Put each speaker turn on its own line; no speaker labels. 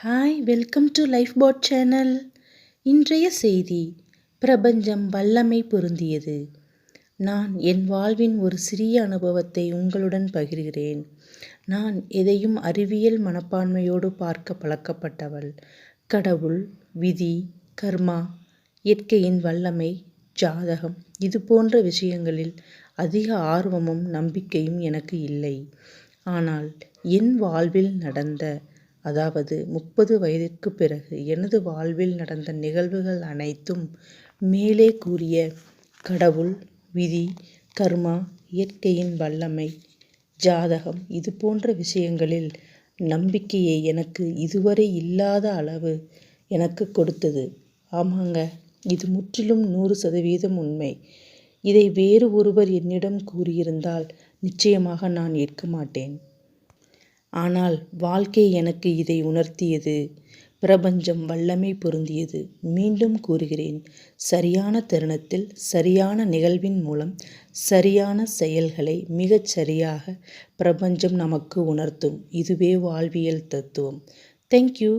Hi, welcome to life pot channel. இன்றைய செய்தி: பிரபஞ்சம் வல்லமை பொருந்தியது. நான் என் வாழ்வின் ஒரு சிறிய அனுபவத்தை உங்களுடன் பகிர்கிறேன். நான் எதையும் அறிவியல் மனப்பான்மையோடு பார்க்க பழக்கப்பட்டவள். கடவுள், விதி, கர்மா, இயற்கையின் வல்லமை, ஜாதகம் இது போன்ற விஷயங்களில் அதிக ஆர்வமும் நம்பிக்கையும் எனக்கு இல்லை. ஆனால் என் வாழ்வில் நடந்த 30 வயதிற்கு பிறகு எனது வாழ்வில் நடந்த நிகழ்வுகள் அனைத்தும் மேலே கூறிய கடவுள், விதி, கர்மா, இயற்கையின் வல்லமை, ஜாதகம் இது போன்ற விஷயங்களில் நம்பிக்கையை எனக்கு இதுவரை இல்லாத அளவு எனக்கு கொடுத்தது. ஆமாங்க, இது முற்றிலும் 100% உண்மை. இதை வேறு ஒருவர் என்னிடம் கூறியிருந்தால் நிச்சயமாக நான் ஏற்க மாட்டேன். ஆனால் வாழ்க்கை எனக்கு இதை உணர்த்தியது. பிரபஞ்சம் வல்லமை பொருந்தியது. மீண்டும் கூறுகிறேன், சரியான தருணத்தில் சரியான நிகழ்வின் மூலம் சரியான செயல்களை மிகச் சரியாக பிரபஞ்சம் நமக்கு உணர்த்தும். இதுவே வாழ்வியல் தத்துவம். தேங்க்யூ.